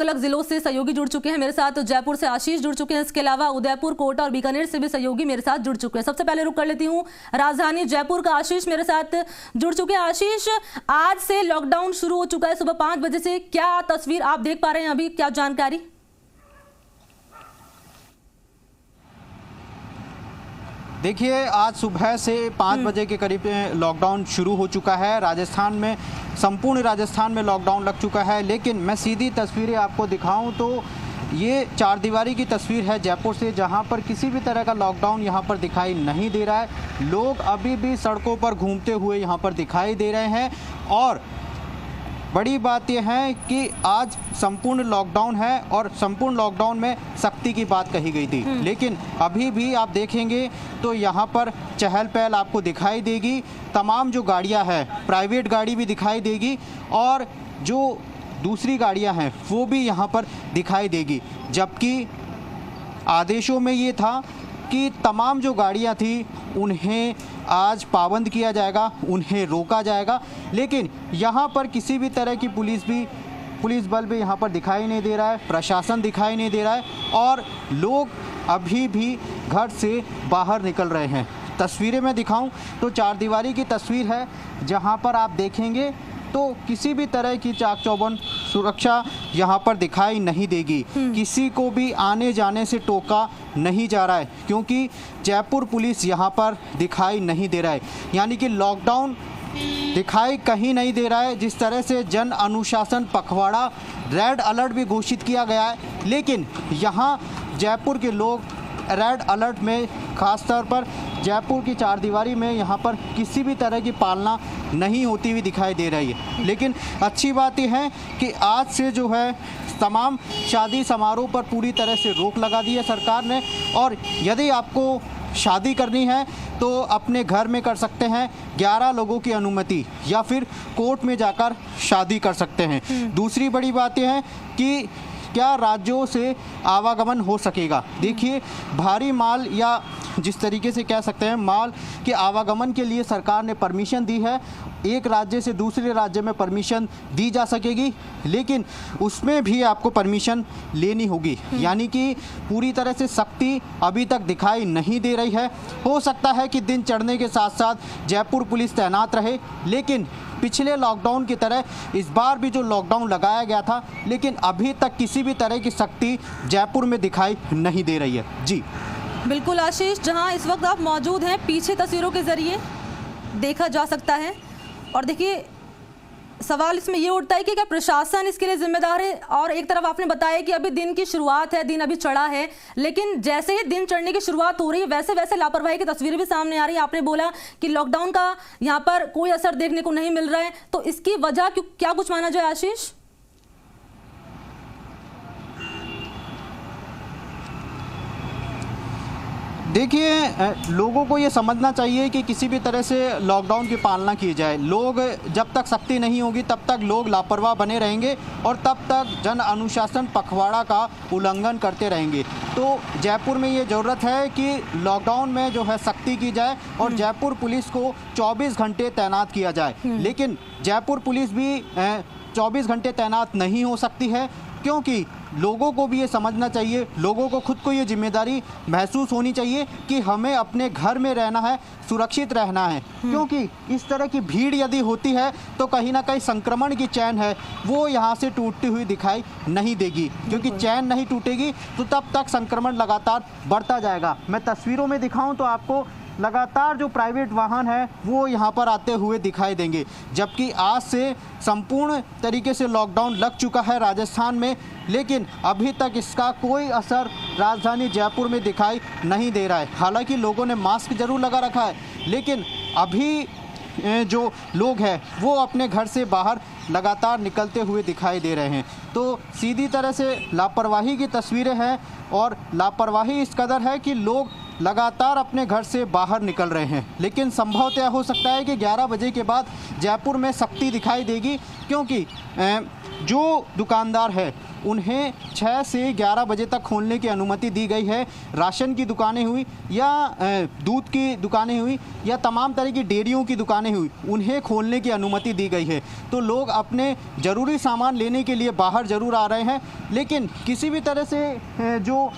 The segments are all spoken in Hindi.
अलग जिलों से सहयोगी जुड़ चुके हैं मेरे साथ। तो जयपुर से आशीष जुड़ चुके हैं, इसके अलावा उदयपुर, कोटा और बीकानेर से भी सहयोगी मेरे साथ जुड़ चुके हैं। सबसे पहले रुक कर लेती हूँ राजधानी जयपुर का, आशीष मेरे साथ जुड़ चुके हैं। आशीष, आज से लॉकडाउन शुरू हो चुका है सुबह 5 बजे से, क्या तस्वीर आप देख पा रहे हैं अभी, क्या जानकारी? देखिए, आज सुबह से 5 बजे के करीब लॉकडाउन शुरू हो चुका है। राजस्थान में, संपूर्ण राजस्थान में लॉकडाउन लग चुका है। लेकिन मैं सीधी तस्वीरें आपको दिखाऊं तो ये चारदीवारी की तस्वीर है जयपुर से, जहां पर किसी भी तरह का लॉकडाउन यहां पर दिखाई नहीं दे रहा है। लोग अभी भी सड़कों पर घूमते हुए यहां पर दिखाई दे रहे हैं। और बड़ी बात यह है कि आज संपूर्ण लॉकडाउन है और संपूर्ण लॉकडाउन में सख्ती की बात कही गई थी। लेकिन अभी भी आप देखेंगे तो यहाँ पर चहल पहल आपको दिखाई देगी। तमाम जो गाड़ियाँ हैं, प्राइवेट गाड़ी भी दिखाई देगी और जो दूसरी गाड़ियाँ हैं वो भी यहाँ पर दिखाई देगी। जबकि आदेशों में ये था कि तमाम जो गाड़ियाँ थी उन्हें आज पाबंद किया जाएगा, उन्हें रोका जाएगा। लेकिन यहाँ पर किसी भी तरह की पुलिस बल भी यहाँ पर दिखाई नहीं दे रहा है, प्रशासन दिखाई नहीं दे रहा है और लोग अभी भी घर से बाहर निकल रहे हैं। तस्वीरें मैं दिखाऊं तो चारदीवारी की तस्वीर है, जहाँ पर आप देखेंगे तो किसी भी तरह की चाक चौबंद सुरक्षा यहाँ पर दिखाई नहीं देगी। किसी को भी आने जाने से टोका नहीं जा रहा है, क्योंकि जयपुर पुलिस यहाँ पर दिखाई नहीं दे रहा है। यानी कि लॉकडाउन दिखाई कहीं नहीं दे रहा है। जिस तरह से जन अनुशासन पखवाड़ा, रेड अलर्ट भी घोषित किया गया है, लेकिन यहाँ जयपुर के लोग रेड अलर्ट में, ख़ास तौर पर जयपुर की चारदीवारी में यहाँ पर किसी भी तरह की पालना नहीं होती हुई दिखाई दे रही है। लेकिन अच्छी बात यह है कि आज से जो है तमाम शादी समारोह पर पूरी तरह से रोक लगा दी है सरकार ने। और यदि आपको शादी करनी है तो अपने घर में कर सकते हैं, 11 लोगों की अनुमति, या फिर कोर्ट में जाकर शादी कर सकते हैं। दूसरी बड़ी बात यह है कि क्या राज्यों से आवागमन हो सकेगा। देखिए, भारी माल या जिस तरीके से कह सकते हैं माल के आवागमन के लिए सरकार ने परमिशन दी है। एक राज्य से दूसरे राज्य में परमिशन दी जा सकेगी, लेकिन उसमें भी आपको परमिशन लेनी होगी। यानी कि पूरी तरह से सख्ती अभी तक दिखाई नहीं दे रही है। हो सकता है कि दिन चढ़ने के साथ साथ जयपुर पुलिस तैनात रहे, लेकिन पिछले लॉकडाउन की तरह इस बार भी जो लॉकडाउन लगाया गया था, लेकिन अभी तक किसी भी तरह की सख्ती जयपुर में दिखाई नहीं दे रही है। जी बिल्कुल आशीष, जहां इस वक्त आप मौजूद हैं, पीछे तस्वीरों के जरिए देखा जा सकता है। और देखिए, सवाल इसमें ये उठता है कि क्या प्रशासन इसके लिए जिम्मेदार है? और एक तरफ आपने बताया कि अभी दिन की शुरुआत है, दिन अभी चढ़ा है, लेकिन जैसे ही दिन चढ़ने की शुरुआत हो रही है वैसे वैसे लापरवाही की तस्वीरें भी सामने आ रही है। आपने बोला कि लॉकडाउन का यहाँ पर कोई असर देखने को नहीं मिल रहा है, तो इसकी वजह क्या कुछ माना जाए आशीष? देखिए, लोगों को ये समझना चाहिए कि किसी भी तरह से लॉकडाउन की पालना की जाए। लोग, जब तक सख्ती नहीं होगी तब तक लोग लापरवाह बने रहेंगे और तब तक जन अनुशासन पखवाड़ा का उल्लंघन करते रहेंगे। तो जयपुर में ये ज़रूरत है कि लॉकडाउन में जो है सख्ती की जाए और जयपुर पुलिस को 24 घंटे तैनात किया जाए। लेकिन जयपुर पुलिस भी 24 घंटे तैनात नहीं हो सकती है, क्योंकि लोगों को भी ये समझना चाहिए, लोगों को खुद को ये जिम्मेदारी महसूस होनी चाहिए कि हमें अपने घर में रहना है, सुरक्षित रहना है। क्योंकि इस तरह की भीड़ यदि होती है तो कहीं ना कहीं संक्रमण की चैन है वो यहाँ से टूटती हुई दिखाई नहीं देगी, क्योंकि चैन नहीं टूटेगी तो तब तक संक्रमण लगातार बढ़ता जाएगा। मैं तस्वीरों में दिखाऊं तो आपको लगातार जो प्राइवेट वाहन है वो यहाँ पर आते हुए दिखाई देंगे। जबकि आज से संपूर्ण तरीके से लॉकडाउन लग चुका है राजस्थान में, लेकिन अभी तक इसका कोई असर राजधानी जयपुर में दिखाई नहीं दे रहा है। हालांकि लोगों ने मास्क जरूर लगा रखा है, लेकिन अभी जो लोग हैं वो अपने घर से बाहर लगातार निकलते हुए दिखाई दे रहे हैं। तो सीधी तरह से लापरवाही की तस्वीरें हैं और लापरवाही इस कदर है कि लोग लगातार अपने घर से बाहर निकल रहे हैं। लेकिन संभवतः हो सकता है कि 11 बजे के बाद जयपुर में सख्ती दिखाई देगी, क्योंकि जो दुकानदार है उन्हें 6 से 11 बजे तक खोलने की अनुमति दी गई है। राशन की दुकानें हुई या दूध की दुकानें हुई या तमाम तरह की डेयरियों की दुकानें हुई, उन्हें खोलने की अनुमति दी गई है। तो लोग अपने ज़रूरी सामान लेने के लिए बाहर ज़रूर आ रहे हैं, लेकिन किसी भी तरह से जो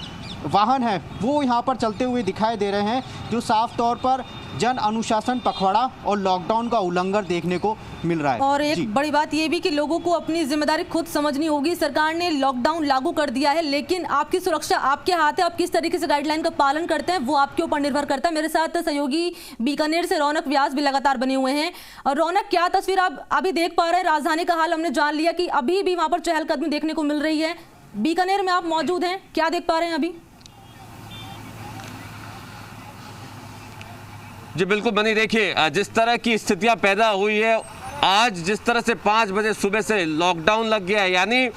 वाहन है वो यहाँ पर चलते हुए दिखाई दे रहे हैं, जो साफ तौर पर जन अनुशासन पखवाड़ा और लॉकडाउन का उल्लंघन देखने को मिल रहा है। और एक बड़ी बात ये भी कि लोगों को अपनी जिम्मेदारी खुद समझनी होगी। सरकार ने लॉकडाउन लागू कर दिया है, लेकिन आपकी सुरक्षा आपके हाथ है। आप किस तरीके से गाइडलाइन का पालन करते हैं वो आपके ऊपर निर्भर करता है। मेरे साथ सहयोगी बीकानेर से रौनक व्यास भी लगातार बने हुए हैं। और रौनक, क्या तस्वीर आप अभी देख पा रहे हैं? राजधानी का हाल हमने जान लिया कि अभी भी वहाँ पर चहलकदमी देखने को मिल रही है। बीकानेर में आप मौजूद हैं, क्या देख पा रहे हैं अभी? जी बिल्कुल बनी, देखिए जिस तरह की स्थितियां पैदा हुई है आज, जिस तरह से 5 बजे सुबह से लॉकडाउन लग गया है, यानी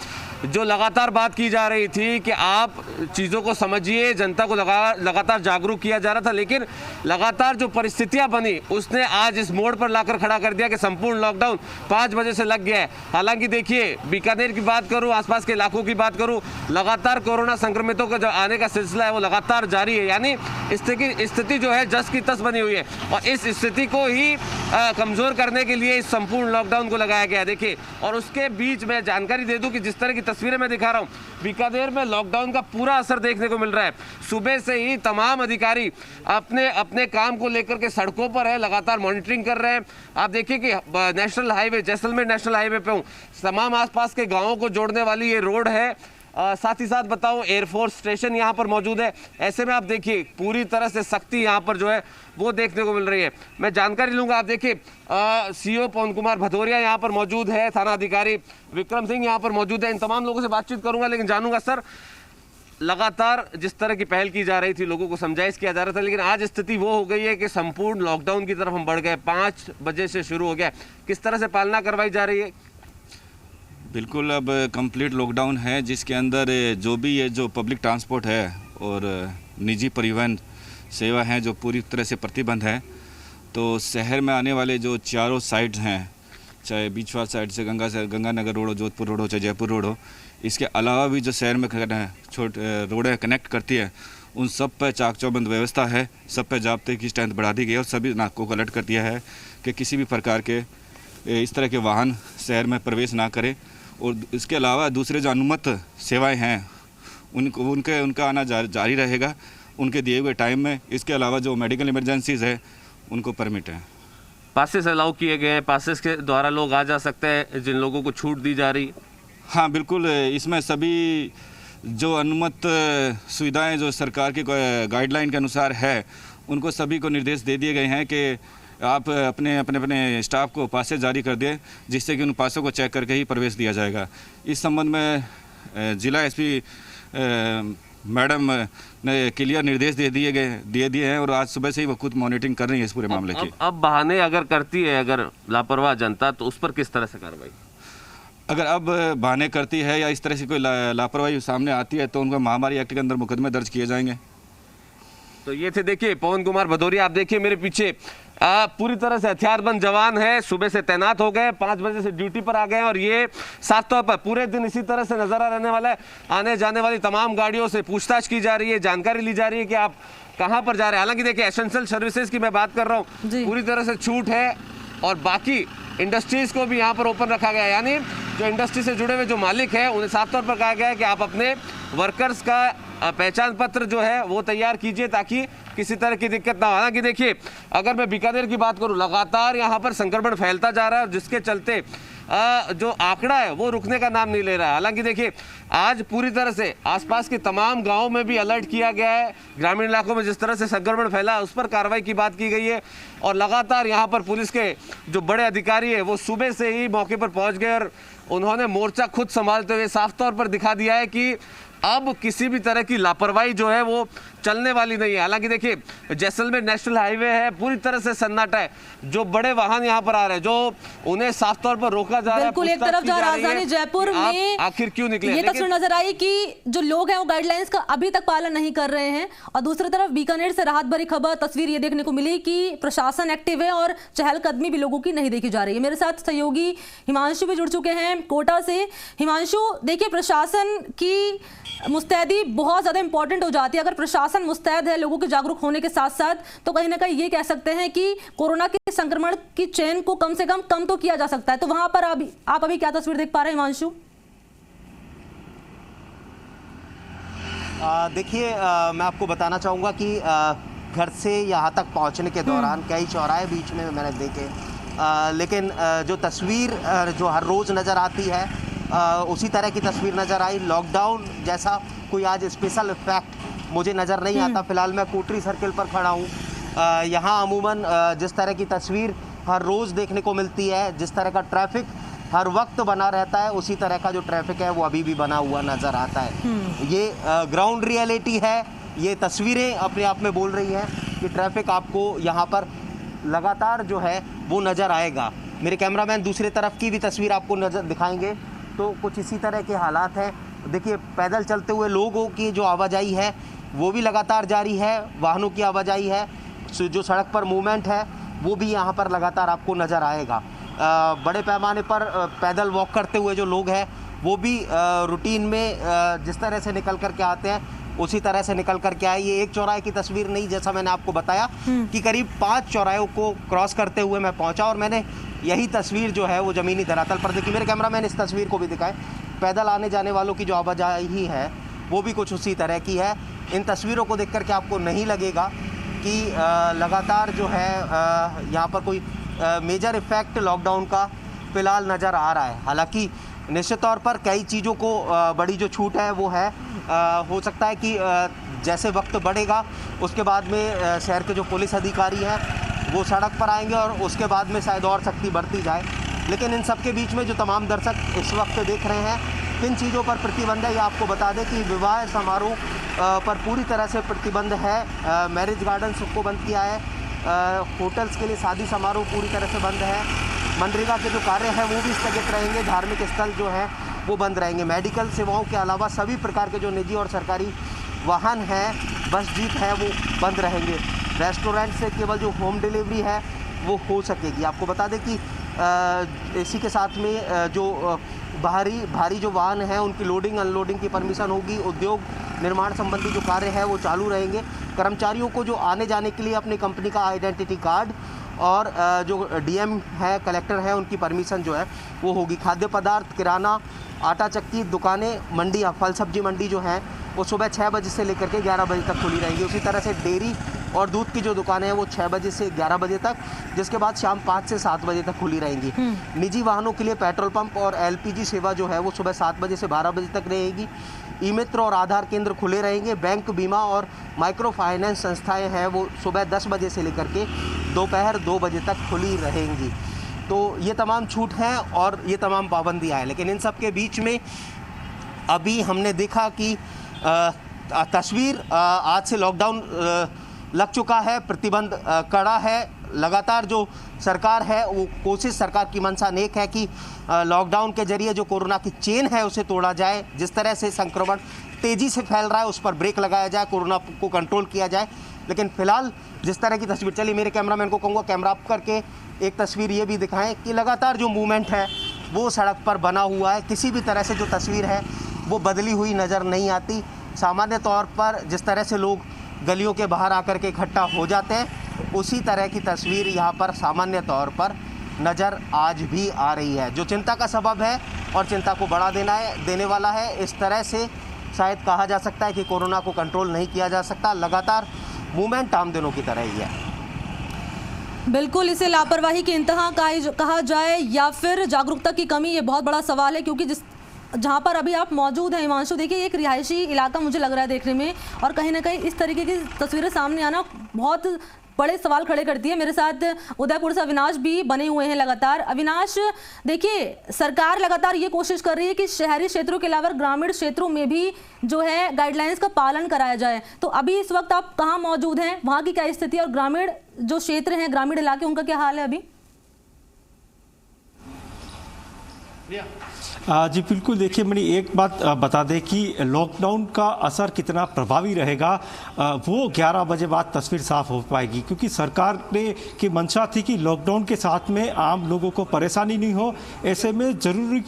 जो लगातार बात की जा रही थी कि आप चीज़ों को समझिए, जनता को लगातार जागरूक किया जा रहा था, लेकिन लगातार जो परिस्थितियां बनी उसने आज इस मोड़ पर लाकर खड़ा कर दिया कि संपूर्ण लॉकडाउन 5 बजे से लग गया है। हालांकि देखिए, बीकानेर की बात करूं, आसपास के इलाकों की बात करूं, लगातार कोरोना संक्रमितों का जो आने का सिलसिला है वो लगातार जारी है, यानी स्थिति जो है जस की तस बनी हुई है। और इस स्थिति को ही कमज़ोर करने के लिए इस संपूर्ण लॉकडाउन को लगाया गया है। देखिए, और उसके बीच में जानकारी दे दूँ कि जिस तरह की तस्वीरें मैं दिखा रहा हूं, बीकानेर में लॉकडाउन का पूरा असर देखने को मिल रहा है। सुबह से ही तमाम अधिकारी अपने अपने काम को लेकर के सड़कों पर है, लगातार मॉनिटरिंग कर रहे हैं। आप देखिए कि national highway, Jaisalmer national highway पे हूँ, तमाम आसपास के गांवों को जोड़ने वाली ये रोड है। साथ ही साथ बताऊं, एयरफोर्स स्टेशन यहाँ पर मौजूद है। ऐसे में आप देखिए पूरी तरह से सख्ती यहाँ पर जो है वो देखने को मिल रही है। मैं जानकारी लूंगा, आप देखिए सीओ पवन कुमार भदौरिया यहाँ पर मौजूद है, थाना अधिकारी विक्रम सिंह यहाँ पर मौजूद है। इन तमाम लोगों से बातचीत करूंगा, लेकिन जानूंगा सर, लगातार जिस तरह की पहल की जा रही थी, लोगों को समझाइश किया जा रहा था, लेकिन आज स्थिति वो हो गई है कि संपूर्ण लॉकडाउन की तरफ हम बढ़ गए। 5 बजे से शुरू हो गया, किस तरह से पालना करवाई जा रही है? बिल्कुल, अब कंप्लीट लॉकडाउन है, जिसके अंदर जो भी ये जो पब्लिक ट्रांसपोर्ट है और निजी परिवहन सेवा हैं जो पूरी तरह से प्रतिबंध है। तो शहर में आने वाले जो चारों साइड्स हैं, चाहे बीचवार साइड से गंगानगर रोड हो, जोधपुर रोड हो, चाहे जयपुर रोड हो, इसके अलावा भी जो शहर में छोटे रोडें कनेक्ट करती है, उन सब पर चाक चौबंद व्यवस्था है। सब पर जाब्ते की स्ट्रेंथ बढ़ा दी गई है और सभी नाकों को अलर्ट कर दिया है कि किसी भी प्रकार के इस तरह के वाहन शहर में प्रवेश ना करें। और इसके अलावा दूसरे जो अनुमत सेवाएं हैं उनका आना जारी रहेगा उनके दिए हुए टाइम में। इसके अलावा जो मेडिकल इमरजेंसीज है उनको परमिट है। पासेस अलाउ किए गए हैं, पासेस के द्वारा लोग आ जा सकते हैं जिन लोगों को छूट दी जा रही? हाँ बिल्कुल, इसमें सभी जो अनुमत सुविधाएं जो सरकार की गाइडलाइन के अनुसार है, उनको सभी को निर्देश दे दिए गए हैं कि आप अपने स्टाफ को पासेस जारी कर दें, जिससे कि उन पासों को चेक करके ही प्रवेश दिया जाएगा। इस संबंध में जिला एसपी मैडम ने क्लियर निर्देश दे दिए हैं और आज सुबह से ही वो खुद मॉनिटरिंग कर रही है इस पूरे मामले की। अब बहाने अगर करती है अगर लापरवाह जनता, तो उस पर किस तरह से कार्रवाई? अगर अब बहाने करती है या इस तरह से कोई लापरवाही सामने आती है तो उनको महामारी एक्ट के अंदर मुकदमे दर्ज किए जाएंगे। तो ये थे देखिए पवन कुमार भदौरिया। आप देखिए मेरे पीछे पूरी तरह से हथियारबंद जवान है, सुबह से तैनात हो गए, 5 बजे से ड्यूटी पर आ गए और ये साफ तौर पर पूरे दिन इसी तरह से नजर रहने वाला है। आने जाने वाली तमाम गाड़ियों से पूछताछ की जा रही है, जानकारी ली जा रही है कि आप कहाँ पर जा रहे हैं। हालांकि देखिए एसेंशियल सर्विसेज की मैं बात कर रहा हूँ, पूरी तरह से छूट है और बाकी इंडस्ट्रीज को भी यहाँ पर ओपन रखा गया है। यानी जो इंडस्ट्री से जुड़े हुए जो मालिक हैं उन्हें साफ तौर पर कहा गया है कि आप अपने वर्कर्स का पहचान पत्र जो है वो तैयार कीजिए ताकि किसी तरह की दिक्कत ना हो। हालांकि देखिए अगर मैं बीकानेर की बात करूं, लगातार यहाँ पर संक्रमण फैलता जा रहा है, जिसके चलते जो आंकड़ा है वो रुकने का नाम नहीं ले रहा है। हालांकि देखिए आज पूरी तरह से आसपास के तमाम गांवों में भी अलर्ट किया गया है। ग्रामीण इलाकों में जिस तरह से संक्रमण फैला उस पर कार्रवाई की बात की गई है और लगातार यहाँ पर पुलिस के जो बड़े अधिकारी है वो सुबह से ही मौके पर पहुँच गए और उन्होंने मोर्चा खुद संभालते हुए साफ तौर पर दिखा दिया है कि अब किसी भी तरह की लापरवाही जो है वो चलने वाली नहीं है। हालांकि देखिए जैसलमेर नेशनल हाईवे है, पूरी तरह से सन्नाटा है। जो बड़े वाहन यहाँ पर आ रहे हैं, जो उन्हें साफ तौर पर रोका जा रहा है। बिल्कुल, एक तरफ जहाँ राजधानी जयपुर में आखिर क्यों निकले, ये तस्वीर नजर आई कि जो लोग हैं वो गाइडलाइंस का अभी तक पालन नहीं कर रहे हैं, और दूसरी तरफ बीकानेर से राहत भरी खबर तस्वीर ये देखने को मिली कि प्रशासन एक्टिव है और चहलकदमी भी लोगों की नहीं देखी जा रही है। मेरे साथ सहयोगी हिमांशु भी जुड़ चुके हैं कोटा से। हिमांशु, देखिए प्रशासन की मुस्तैदी बहुत ज़्यादा इंपॉर्टेंट हो जाती है। अगर प्रशासन मुस्तैद है लोगों के जागरूक होने के साथ साथ, तो कहीं ना कहीं ये कह सकते हैं कि कोरोना के संक्रमण की चेन को कम से कम तो किया जा सकता है। तो वहां पर आप अभी क्या तस्वीर देख पा रहे हैं हिमांशु? देखिए, मैं आपको बताना चाहूँगा कि घर से यहाँ तक पहुँचने के दौरान कई चौराहे बीच में मैंने देखे, लेकिन जो तस्वीर जो हर रोज़ नज़र आती है उसी तरह की तस्वीर नज़र आई। लॉकडाउन जैसा कोई आज स्पेशल इफेक्ट मुझे नज़र नहीं आता। फिलहाल मैं कोटरी सर्किल पर खड़ा हूँ। यहाँ अमूमन जिस तरह की तस्वीर हर रोज़ देखने को मिलती है, जिस तरह का ट्रैफिक हर वक्त बना रहता है, उसी तरह का जो ट्रैफिक है वो अभी भी बना हुआ नज़र आता है। ये ग्राउंड रियलिटी है। ये तस्वीरें अपने आप में बोल रही हैं कि ट्रैफिक आपको यहाँ पर लगातार जो है वो नज़र आएगा। मेरे कैमरामैन दूसरी तरफ की भी तस्वीर आपको नज़र दिखाएंगे तो कुछ इसी तरह के हालात हैं। देखिए, पैदल चलते हुए लोगों की जो आवाजाही है वो भी लगातार जारी है, वाहनों की आवाजाही है, जो सड़क पर मूवमेंट है वो भी यहाँ पर लगातार आपको नज़र आएगा। बड़े पैमाने पर पैदल वॉक करते हुए जो लोग हैं वो भी रूटीन में जिस तरह से निकल कर के आते हैं उसी तरह से निकल कर के आए। ये एक चौराहे की तस्वीर नहीं, जैसा मैंने आपको बताया कि करीब 5 चौराहों को क्रॉस करते हुए मैं पहुंचा और मैंने यही तस्वीर जो है वो ज़मीनी धरातल पर देखी। मेरे कैमरामैन इस तस्वीर को भी दिखाएं। पैदल आने जाने वालों की जो आवाजाही है वो भी कुछ उसी तरह की है। इन तस्वीरों को देख कर के आपको नहीं लगेगा कि लगातार जो है यहाँ पर कोई मेजर इफेक्ट लॉकडाउन का फ़िलहाल नज़र आ रहा है। हालांकि निश्चित तौर पर कई चीज़ों को बड़ी जो छूट है वो है, हो सकता है कि जैसे वक्त बढ़ेगा उसके बाद में शहर के जो पुलिस अधिकारी हैं वो सड़क पर आएंगे और उसके बाद में शायद और सख्ती बढ़ती जाए। लेकिन इन सब के बीच में जो तमाम दर्शक इस वक्त देख रहे हैं, किन चीज़ों पर प्रतिबंध है ये आपको बता दें कि विवाह समारोह पर पूरी तरह से प्रतिबंध है। मैरिज गार्डन को बंद किया है। होटल्स के लिए शादी समारोह पूरी तरह से बंद है। मनरेगा के जो कार्य हैं वो भी स्थगित रहेंगे। धार्मिक स्थल जो हैं वो बंद रहेंगे। मेडिकल सेवाओं के अलावा सभी प्रकार के जो निजी और सरकारी वाहन हैं, बस जीप है, वो बंद रहेंगे। रेस्टोरेंट से केवल जो होम डिलीवरी है वो हो सकेगी। आपको बता दें कि इसी के साथ में जो भारी जो वाहन हैं उनकी लोडिंग अनलोडिंग की परमिशन होगी। उद्योग निर्माण संबंधी जो कार्य है वो चालू रहेंगे। कर्मचारियों को जो आने जाने के लिए अपनी कंपनी का आइडेंटिटी कार्ड और जो डीएम है, कलेक्टर है, उनकी परमिशन जो है वो होगी। खाद्य पदार्थ, किराना, आटा चक्की दुकानें, मंडी, फल सब्जी मंडी जो हैं वो सुबह 6 बजे से लेकर के 11 बजे तक खुली रहेंगी। उसी तरह से डेयरी और दूध की जो दुकानें हैं वो 6 बजे से 11 बजे तक, जिसके बाद शाम 5 से 7 बजे तक खुली रहेंगी। निजी वाहनों के लिए पेट्रोल पंप और एलपीजी सेवा जो है वो सुबह 7 बजे से 12 बजे तक रहेगी। ई मित्र और आधार केंद्र खुले रहेंगे। बैंक, बीमा और माइक्रो फाइनेंस संस्थाएं हैं वो सुबह 10 बजे से लेकर के दोपहर 2 बजे तक खुली रहेंगी। तो ये तमाम छूट हैं और ये तमाम पाबंदियाँ हैं। लेकिन इन सब के बीच में अभी हमने देखा कि तस्वीर आज से लॉकडाउन लग चुका है, प्रतिबंध कड़ा है। लगातार जो सरकार है वो कोशिश, सरकार की मंशा नेक है कि लॉकडाउन के जरिए जो कोरोना की चेन है उसे तोड़ा जाए। जिस तरह से संक्रमण तेज़ी से फैल रहा है उस पर ब्रेक लगाया जाए, कोरोना को कंट्रोल किया जाए। लेकिन फिलहाल जिस तरह की तस्वीर चली, मेरे कैमरामैन को कहूँगा कैमरा अप करके एक तस्वीर ये भी दिखाएं कि लगातार जो मूवमेंट है वो सड़क पर बना हुआ है। किसी भी तरह से जो तस्वीर है वो बदली हुई नज़र नहीं आती। सामान्य तौर पर जिस तरह से लोग गलियों के बाहर आकर के इकट्ठा हो जाते हैं उसी तरह की तस्वीर यहाँ पर सामान्य तौर पर नज़र आज भी आ रही है, जो चिंता का सबब है और चिंता को बढ़ा देने वाला है। इस तरह से शायद कहा जा सकता है कि कोरोना को कंट्रोल नहीं किया जा सकता। लगातार मूवमेंट आम दिनों की तरह ही है। बिल्कुल, इसे लापरवाही की इंतहा कहा जाए या फिर जागरूकता की कमी, ये बहुत बड़ा सवाल है। क्योंकि जहाँ पर अभी आप मौजूद हैं हिमांशु, देखिए एक रिहायशी इलाका मुझे लग रहा है देखने में, और कहीं ना कहीं इस तरीके की तस्वीरें सामने आना बहुत बड़े सवाल खड़े करती है। मेरे साथ उदयपुर से अविनाश भी बने हुए हैं लगातार। अविनाश, देखिए सरकार लगातार ये कोशिश कर रही है कि शहरी क्षेत्रों के अलावा ग्रामीण क्षेत्रों में भी जो है गाइडलाइंस का पालन कराया जाए। तो अभी इस वक्त आप कहाँ मौजूद हैं, वहाँ की क्या स्थिति है, और ग्रामीण जो क्षेत्र हैं, ग्रामीण इलाके, उनका क्या हाल है अभी? जी बिल्कुल, देखिए मैंने एक बात बता दें कि लॉकडाउन का असर कितना प्रभावी रहेगा वो 11 बजे बाद तस्वीर साफ हो पाएगी, क्योंकि सरकार ने की मंशा थी कि लॉकडाउन के साथ में आम लोगों को परेशानी नहीं हो। ऐसे में ज़रूरी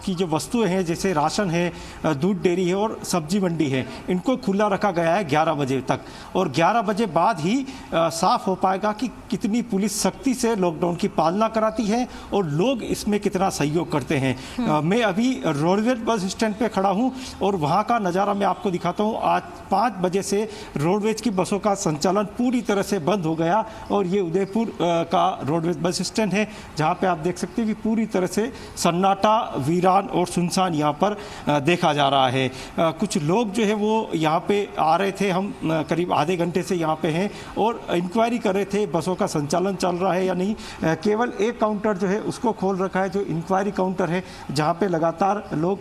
की जो वस्तुएं हैं जैसे राशन है, दूध डेयरी है और सब्जी मंडी है, इनको खुला रखा गया है 11 बजे तक, और 11 बजे बाद ही साफ हो पाएगा कि कितनी पुलिस सख्ती से लॉकडाउन की पालना कराती है और लोग इसमें कितना सहयोग करते हैं। मैं अभी रोडवेज बस स्टैंड पे खड़ा हूं और वहां का नज़ारा मैं आपको दिखाता हूं। आज 5 बजे से रोडवेज की बसों का संचालन पूरी तरह से बंद हो गया, और ये उदयपुर का रोडवेज बस स्टैंड है जहाँ पे आप देख सकते हैं कि पूरी तरह से सन्नाटा, वीरा और सुनसान यहाँ पर देखा जा रहा है। कुछ लोग जो है वो यहाँ पे आ रहे थे, हम करीब आधे घंटे से यहाँ पे हैं और इंक्वायरी कर रहे थे बसों का संचालन चल रहा है या नहीं। केवल एक काउंटर जो है उसको खोल रखा है, जो इंक्वायरी काउंटर है, जहाँ पे लगातार लोग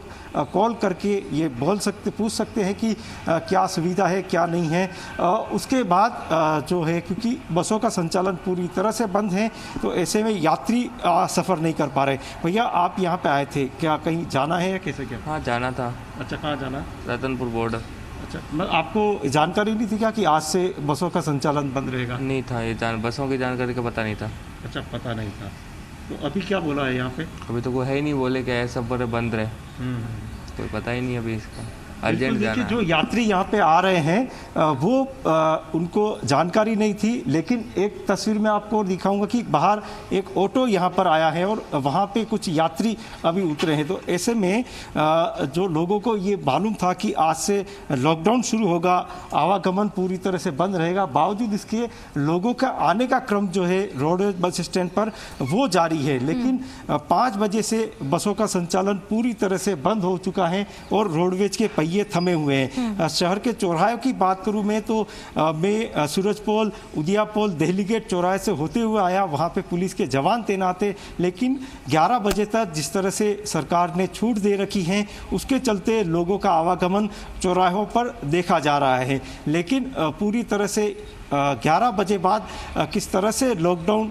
कॉल करके ये पूछ सकते हैं कि क्या सुविधा है क्या नहीं है। उसके बाद जो है, क्योंकि बसों का संचालन पूरी तरह से बंद है, तो ऐसे में यात्री सफ़र नहीं कर पा रहे। भैया आप यहाँ पे आए थे, क्या कहीं जाना है या कैसे क्या? हाँ जाना था। अच्छा, कहाँ जाना? रतनपुर बॉर्डर। अच्छा, आपको जानकारी नहीं थी क्या कि आज से बसों का संचालन बंद रहेगा? नहीं था, ये बसों की जानकारी का पता नहीं था। अच्छा, पता नहीं था। तो अभी क्या बोला है यहाँ पे? अभी तो कोई है ही नहीं, बोले क्या है सब बड़े बंद रहे, कोई पता ही नहीं अभी इसका। अर्जेंट जाना। जो यात्री यहाँ पे आ रहे हैं वो उनको जानकारी नहीं थी, लेकिन एक तस्वीर में आपको दिखाऊंगा कि बाहर एक ऑटो यहाँ पर आया है और वहाँ पे कुछ यात्री अभी उतरे हैं। तो ऐसे में जो लोगों को ये मालूम था कि आज से लॉकडाउन शुरू होगा, आवागमन पूरी तरह से बंद रहेगा, बावजूद इसके लोगों का आने का क्रम जो है रोडवेज बस स्टैंड पर वो जारी है। लेकिन 5 बजे से बसों का संचालन पूरी तरह से बंद हो चुका है और रोडवेज के ये थमे हुए हैं। शहर के चौराहे की बात करूं मैं तो मैं सूरजपोल, उदियापोल, दिल्ली गेट चौराहे से होते हुए आया, वहां पे पुलिस के जवान तैनात थे। लेकिन 11 बजे तक जिस तरह से सरकार ने छूट दे रखी है, उसके चलते लोगों का आवागमन चौराहों पर देखा जा रहा है। लेकिन पूरी तरह से 11 बजे बाद किस तरह से लॉकडाउन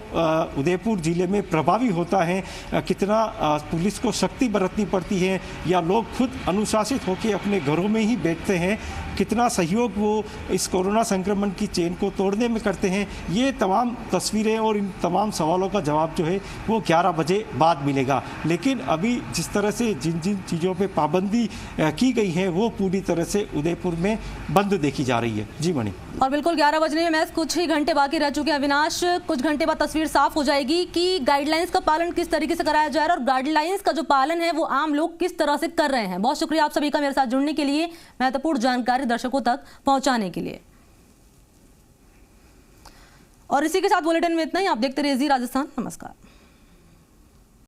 उदयपुर ज़िले में प्रभावी होता है, कितना पुलिस को सख्ती बरतनी पड़ती है या लोग खुद अनुशासित होकर अपने घरों में ही बैठते हैं, कितना सहयोग वो इस कोरोना संक्रमण की चेन को तोड़ने में करते हैं, ये तमाम तस्वीरें और इन तमाम सवालों का जवाब जो है वो 11 बजे बाद मिलेगा। लेकिन अभी जिस तरह से जिन जिन चीज़ों पे पाबंदी की गई है वो पूरी तरह से उदयपुर में बंद देखी जा रही है। जी मणि। और बिल्कुल 11 बजने में महज कुछ ही घंटे बाकी रह चुके हैं अविनाश। कुछ घंटे बाद तस्वीर साफ हो जाएगी कि गाइडलाइंस का पालन किस तरीके से कराया जा रहा है और गाइडलाइंस का जो पालन है वो आम लोग किस तरह से कर रहे हैं। बहुत शुक्रिया आप सभी का मेरे साथ जुड़ने के लिए, महत्वपूर्ण जानकारी दर्शकों तक पहुंचाने के लिए। और इसी के साथ बुलेटिन में इतना ही। आप देखते रहिए जी राजस्थान। नमस्कार।